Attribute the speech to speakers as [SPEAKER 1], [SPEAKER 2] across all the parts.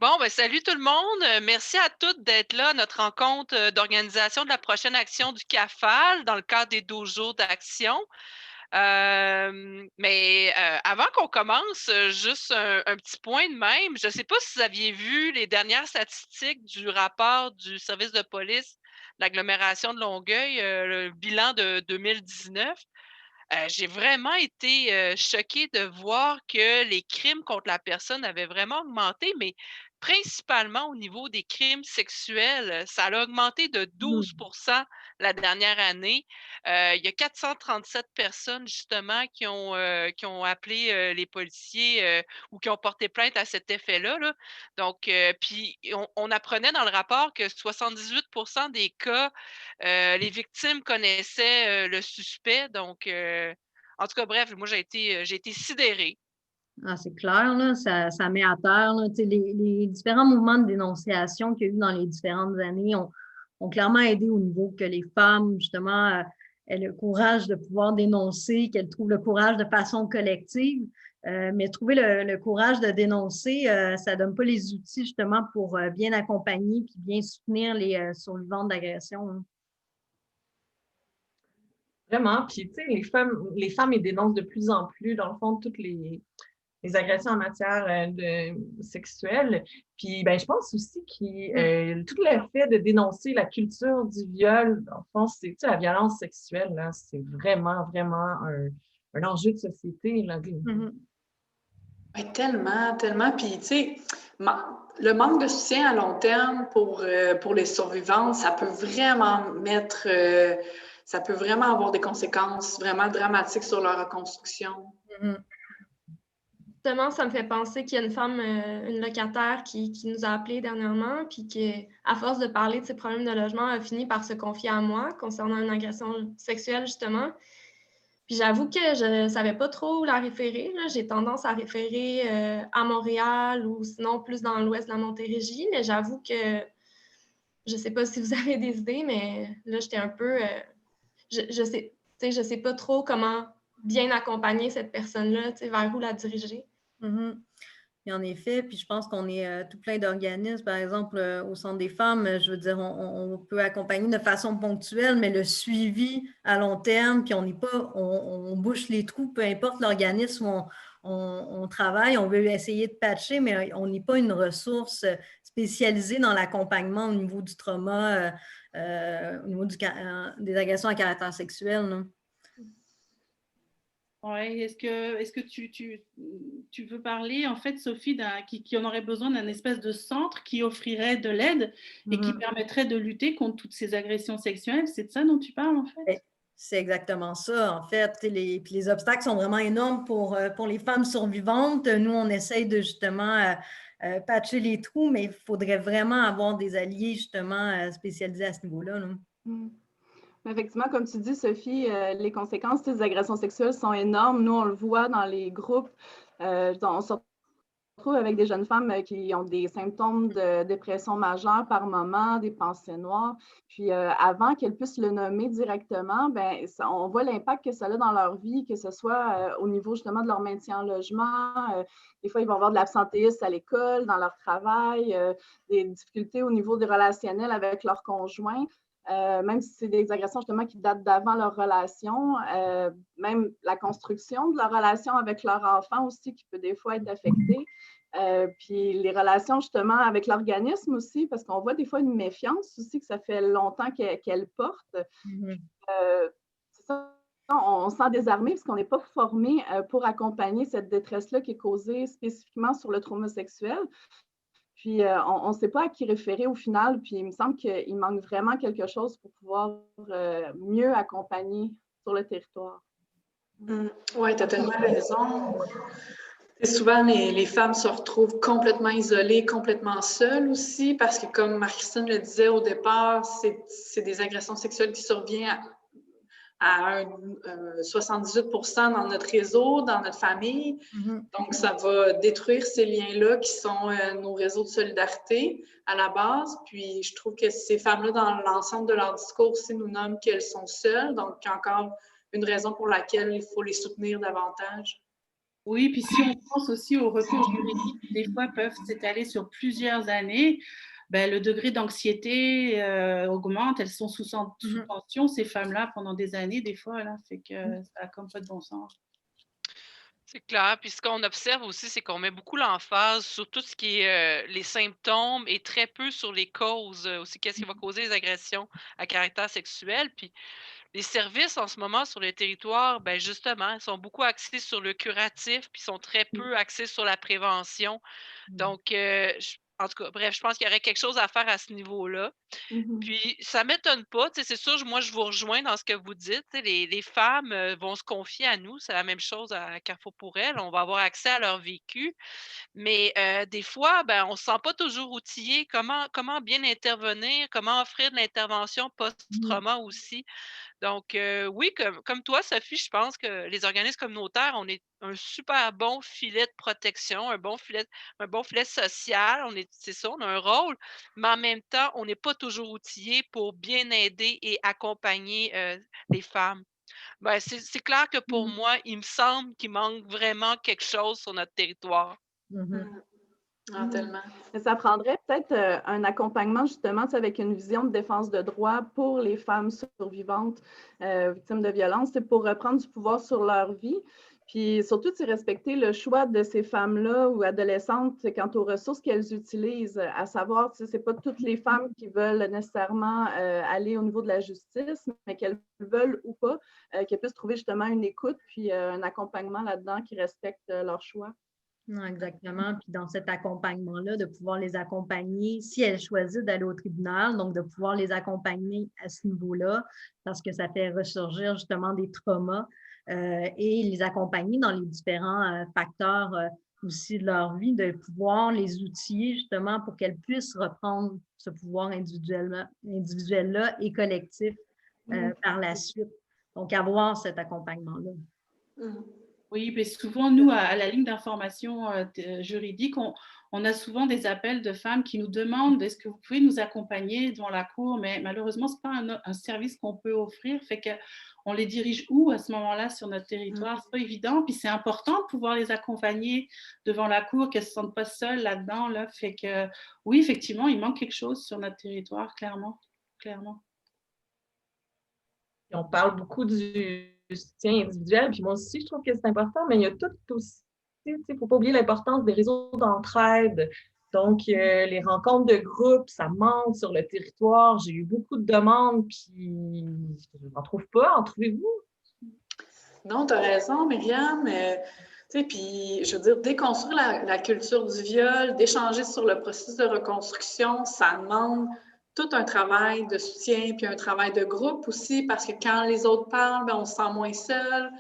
[SPEAKER 1] Bon, ben, salut tout le monde. Merci à toutes d'être là à notre rencontre d'organisation de la prochaine action du CAFAL dans le cadre des 12 jours d'action. Avant qu'on commence, juste un petit point de même. Je ne sais pas si vous aviez vu les dernières statistiques du rapport du service de police de l'agglomération de Longueuil, le bilan de 2019. J'ai vraiment été, choquée de voir que les crimes contre la personne avaient vraiment augmenté, mais principalement au niveau des crimes sexuels. Ça a augmenté de
[SPEAKER 2] Mmh.
[SPEAKER 1] 12 la dernière année. Il y a 437 personnes justement qui ont appelé, les policiers, ou qui ont porté plainte à cet effet-là, là. Donc, puis on apprenait dans le rapport que 78 des cas, les victimes connaissaient, le suspect. Donc, en tout cas, bref, moi, j'ai été sidérée.
[SPEAKER 2] Ah, c'est clair, là, ça met à terre, là, tu sais, les différents mouvements de dénonciation qu'il y a eu dans les différentes années ont clairement aidé au niveau que les femmes, justement, aient le courage de pouvoir dénoncer, qu'elles trouvent le courage de façon collective. Mais trouver le courage de dénoncer, ça donne pas les outils, justement, pour, bien accompagner puis bien soutenir les, survivantes d'agressions, hein.
[SPEAKER 3] Vraiment, puis tu sais, les femmes, ils dénoncent de plus en plus, dans le fond, toutes les agressions en matière sexuelle. Puis, ben, je pense aussi que tout le fait de dénoncer la culture du viol, dans le fond, c'est, tu sais, la violence sexuelle, là, c'est vraiment, vraiment un enjeu de société, là.
[SPEAKER 2] Mmh.
[SPEAKER 4] Ouais, tellement, tellement. Puis, tu sais, le manque de soutien à long terme pour les survivantes, ça peut vraiment avoir des conséquences vraiment dramatiques sur leur reconstruction.
[SPEAKER 2] Mmh.
[SPEAKER 5] Justement, ça me fait penser qu'il y a une femme, une locataire qui nous a appelé dernièrement, puis qui, à force de parler de ses problèmes de logement, a fini par se confier à moi concernant une agression sexuelle, justement. Puis j'avoue que je savais pas trop où la référer, là. J'ai tendance à référer, à Montréal ou sinon plus dans l'ouest de la Montérégie, mais j'avoue que je sais pas si vous avez des idées, mais là, j'étais un peu, je sais tu sais, je sais pas trop comment bien accompagner cette personne-là, tu sais, vers où la diriger.
[SPEAKER 2] Mmh. Et en effet, puis je pense qu'on est, tout plein d'organismes, par exemple, au Centre des femmes, je veux dire, on peut accompagner de façon ponctuelle, mais le suivi à long terme, puis on n'est pas on bouche les trous, peu importe l'organisme où on travaille, on veut essayer de patcher, mais on n'est pas une ressource, spécialisée dans l'accompagnement au niveau du trauma, au niveau des agressions à caractère sexuel, là.
[SPEAKER 6] Ouais, est-ce que tu veux parler, en fait, Sophie, qui en aurait besoin d'un espèce de centre qui offrirait de l'aide et qui
[SPEAKER 2] Mmh.
[SPEAKER 6] permettrait de lutter contre toutes ces agressions sexuelles? C'est de ça dont tu parles, en
[SPEAKER 2] Beh,
[SPEAKER 6] fait?
[SPEAKER 2] c'est exactement ça, en fait. Tu sais, puis les obstacles sont vraiment énormes pour les femmes survivantes. Nous, on essaye de justement, patcher les trous, mais il faudrait vraiment avoir des alliés justement, spécialisés à ce niveau-là, là.
[SPEAKER 7] Mmh. Effectivement, comme tu dis, Sophie, les conséquences des agressions sexuelles sont énormes. Nous, on le voit dans les groupes. On se retrouve avec des jeunes femmes qui ont des symptômes de dépression majeure par moment, des pensées noires. Puis avant qu'elles puissent le nommer directement, ben, on voit l'impact que ça a dans leur vie, que ce soit au niveau justement de leur maintien en logement. Des fois, ils vont avoir de l'absentéisme à l'école, dans leur travail, des difficultés au niveau des relationnels avec leur conjoint. Même si c'est des agressions justement qui datent d'avant leur relation, même la construction de leur relation avec leur enfant aussi qui peut des fois être affectée. Puis les relations justement avec l'organisme aussi, parce qu'on voit des fois une méfiance aussi que ça fait longtemps qu'elle porte.
[SPEAKER 2] Mmh.
[SPEAKER 7] C'est ça, on se sent désarmé parce qu'on n'est pas formé pour accompagner cette détresse-là qui est causée spécifiquement sur le trauma sexuel. Puis on ne sait pas à qui référer au final. Puis il me semble qu'il manque vraiment quelque chose pour pouvoir mieux accompagner sur le territoire.
[SPEAKER 4] Oui, tu as tellement raison. Et souvent, les femmes se retrouvent complètement isolées, complètement seules aussi, parce que comme Marie-Christine le disait au départ, c'est des agressions sexuelles qui surviennent à 78% dans notre réseau, dans notre famille.
[SPEAKER 2] Mmh.
[SPEAKER 4] Donc, ça va détruire ces liens-là qui sont nos réseaux de solidarité à la base. Puis, je trouve que ces femmes-là, dans l'ensemble de leur discours aussi, nous nomment qu'elles sont seules. Donc, encore une raison pour laquelle il faut les soutenir davantage.
[SPEAKER 6] Oui, puis si on pense aussi aux recours juridiques qui, des fois, peuvent s'étaler sur plusieurs années, ben, le degré d'anxiété augmente. Elles sont sous tension, ces femmes-là, pendant des années, des fois. Là, fait que ça n'a comme pas de bon sens.
[SPEAKER 1] C'est clair. Puis ce qu'on observe aussi, c'est qu'on met beaucoup l'emphase sur tout ce qui est les symptômes et très peu sur les causes aussi. Qu'est-ce qui va causer les agressions à caractère sexuel? Puis les services en ce moment sur le territoire, ben justement, ils sont beaucoup axés sur le curatif, puis sont très peu axés sur la prévention. Donc, en tout cas, bref, je pense qu'il y aurait quelque chose à faire à ce niveau-là. Puis, ça m'étonne pas, tu sais, c'est sûr, moi, je vous rejoins dans ce que vous dites. Tu sais, les femmes vont se confier à nous. C'est la même chose à Carrefour pour elles. On va avoir accès à leur vécu. Mais des fois, ben, on ne se sent pas toujours outillé. Comment bien intervenir? Comment offrir de l'intervention post-trauma aussi? Donc, oui, comme toi, Sophie, je pense que les organismes communautaires, on est un super bon filet de protection, un bon filet social. C'est ça, on a un rôle, mais en même temps, on n'est pas toujours outillé pour bien aider et accompagner les femmes. Ben, c'est clair que pour moi, il me semble qu'il manque vraiment quelque chose sur notre territoire.
[SPEAKER 4] Ah, tellement.
[SPEAKER 7] Mais ça prendrait peut-être un accompagnement justement avec une vision de défense de droit pour les femmes survivantes victimes de violences, c'est pour reprendre du pouvoir sur leur vie. Puis surtout, c'est respecter le choix de ces femmes-là ou adolescentes quant aux ressources qu'elles utilisent, à savoir, ce n'est pas toutes les femmes qui veulent nécessairement aller au niveau de la justice, mais qu'elles veulent ou pas, qu'elles puissent trouver justement une écoute puis un accompagnement là-dedans qui respecte leur choix.
[SPEAKER 2] Non, exactement. Puis dans cet accompagnement-là, de pouvoir les accompagner, si elles choisissent d'aller au tribunal, donc de pouvoir les accompagner à ce niveau-là, parce que ça fait ressurgir justement des traumas et les accompagner dans les différents facteurs aussi de leur vie, de pouvoir les outiller justement pour qu'elles puissent reprendre ce pouvoir individuel-là et collectif par la suite. Donc, avoir cet accompagnement-là.
[SPEAKER 6] Oui, mais souvent, nous, à la ligne d'information juridique, on a souvent des appels de femmes qui nous demandent est-ce que vous pouvez nous accompagner devant la cour, mais malheureusement, ce n'est pas un service qu'on peut offrir, fait qu'on les dirige où à ce moment-là sur notre territoire? C'est pas évident, puis c'est important de pouvoir les accompagner devant la cour, qu'elles ne se sentent pas seules là-dedans, là, fait que oui, effectivement, il manque quelque chose sur notre territoire, clairement.
[SPEAKER 3] Et on parle beaucoup du soutien individuel, puis moi aussi, je trouve que c'est important, mais il y a tout aussi, il ne faut pas oublier l'importance des réseaux d'entraide. Donc, les rencontres de groupe, ça manque sur le territoire. J'ai eu beaucoup de demandes, puis je n'en trouve pas. En trouvez-vous?
[SPEAKER 4] Non, tu as raison, Myriam. Puis, je veux dire, déconstruire la culture du viol, d'échanger sur le processus de reconstruction, ça demande tout un travail de soutien, puis un travail de groupe aussi, parce que quand les autres parlent, ben, on se sent moins seul,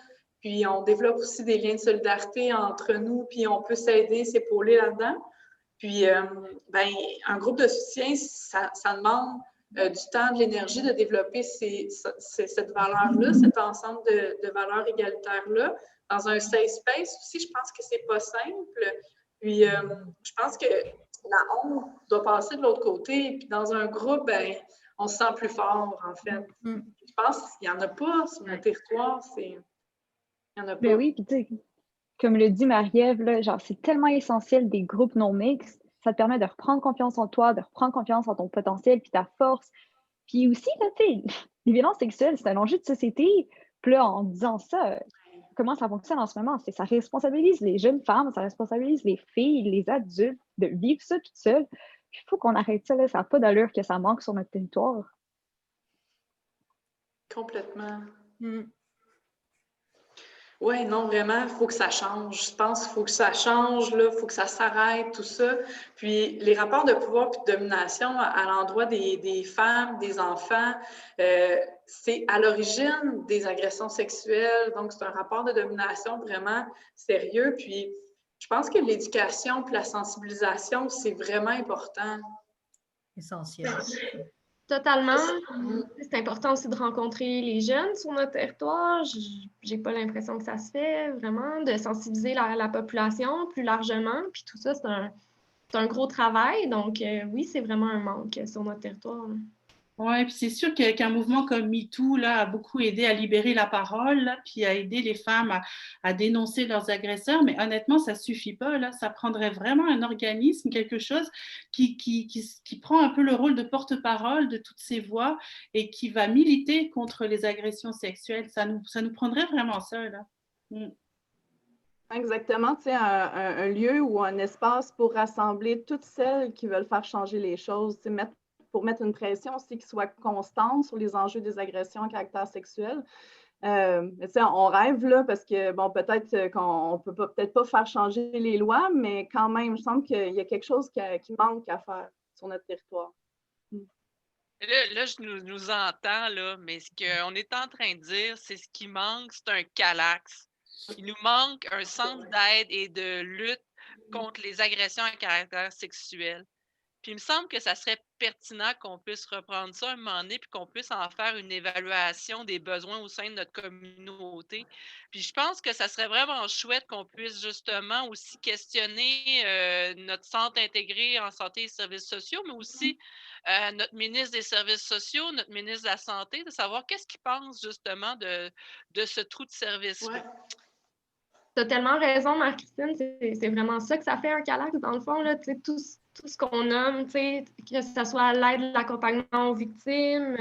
[SPEAKER 4] puis on développe aussi des liens de solidarité entre nous, puis on peut s'aider, s'épauler là-dedans. Puis, ben, un groupe de soutien, ça demande du temps, de l'énergie de développer cette valeur-là, cet ensemble de valeurs égalitaires-là. Dans un safe space aussi, je pense que c'est pas simple. Puis, je pense que la honte doit passer de l'autre côté. Puis, dans un groupe, ben, on se sent plus fort, en fait. Je pense qu'il n'y en a pas sur notre territoire. Il n'y en a pas.
[SPEAKER 8] Ben oui, puis tu sais, comme le dit Marie-Ève, là, genre, c'est tellement essentiel des groupes non mixtes. Ça te permet de reprendre confiance en toi, de reprendre confiance en ton potentiel puis ta force. Puis aussi, là, tu sais, les violences sexuelles, c'est un enjeu de société. Puis là, en disant ça, comment ça fonctionne en ce moment? Ça responsabilise les jeunes femmes, ça responsabilise les filles, les adultes de vivre ça toute seule. Il faut qu'on arrête ça, là. Ça n'a pas d'allure que ça manque sur notre territoire.
[SPEAKER 4] Complètement. Oui, non, vraiment, il faut que ça change. Je pense qu'il faut que ça change, il faut que ça s'arrête, tout ça. Puis les rapports de pouvoir et de domination à l'endroit des femmes, des enfants, c'est à l'origine des agressions sexuelles. Donc, c'est un rapport de domination vraiment sérieux. Puis, je pense que l'éducation et la sensibilisation, c'est vraiment important.
[SPEAKER 2] Essentiel.
[SPEAKER 5] Totalement. C'est important aussi de rencontrer les jeunes sur notre territoire. J'ai pas l'impression que ça se fait vraiment, de sensibiliser la population plus largement. Puis tout ça, c'est un gros travail. Donc oui, c'est vraiment un manque sur notre territoire.
[SPEAKER 6] Ouais, puis c'est sûr qu'un mouvement comme MeToo là, a beaucoup aidé à libérer la parole, là, puis à aider les femmes à dénoncer leurs agresseurs. Mais honnêtement, ça ne suffit pas. Là. Ça prendrait vraiment un organisme, quelque chose qui prend un peu le rôle de porte-parole de toutes ces voix et qui va militer contre les agressions sexuelles. Ça nous prendrait vraiment ça. Là. Mm.
[SPEAKER 7] Exactement, tu sais, un lieu ou un espace pour rassembler toutes celles qui veulent faire changer les choses, tu sais, pour mettre une pression aussi qui soit constante sur les enjeux des agressions à caractère sexuel. Mais tu sais, on rêve là parce que, bon, peut-être qu'on ne peut peut-être pas faire changer les lois, mais quand même, je sens qu'il y a quelque chose qui manque à faire sur notre territoire.
[SPEAKER 1] Là, je nous entends, là, mais ce qu'on est en train de dire, c'est ce qui manque, c'est un calax. Il nous manque un centre d'aide et de lutte contre les agressions à caractère sexuel. Puis il me semble que ça serait pertinent qu'on puisse reprendre ça un moment donné, puis qu'on puisse en faire une évaluation des besoins au sein de notre communauté. Puis je pense que ça serait vraiment chouette qu'on puisse justement aussi questionner notre centre intégré en santé et services sociaux, mais aussi notre ministre des Services sociaux, notre ministre de la Santé, de savoir qu'est-ce qu'ils pensent justement de ce trou de service-là.
[SPEAKER 4] Ouais.
[SPEAKER 5] Tu as tellement raison, Marie-Christine, c'est vraiment ça que ça fait un calax, dans le fond, là, tout ce qu'on nomme, que ce soit l'aide, l'accompagnement aux victimes,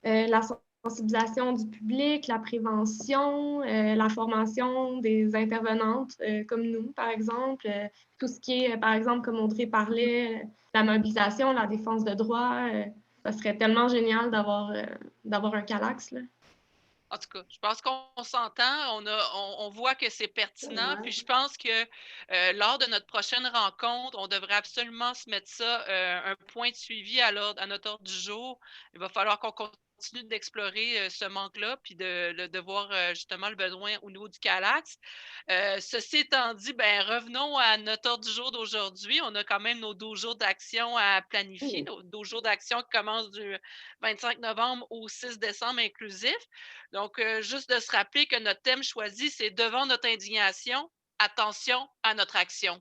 [SPEAKER 5] la sensibilisation du public, la prévention, la formation des intervenantes comme nous, par exemple, tout ce qui est, par exemple, comme Audrey parlait, la mobilisation, la défense de droits, ça serait tellement génial d'avoir un calax, là.
[SPEAKER 1] En tout cas, je pense qu'on s'entend, on voit que c'est pertinent, puis je pense que lors de notre prochaine rencontre, on devrait absolument se mettre ça, un point de suivi à notre ordre du jour. Il va falloir qu'on continue d'explorer ce manque-là, puis de voir justement le besoin au niveau du Calax. Ceci étant dit, ben, revenons à notre ordre du jour d'aujourd'hui. On a quand même nos 12 jours d'action à planifier, nos 12 jours d'action qui commencent du 25 novembre au 6 décembre inclusif. Donc, juste de se rappeler que notre thème choisi, c'est devant notre indignation, attention à notre action.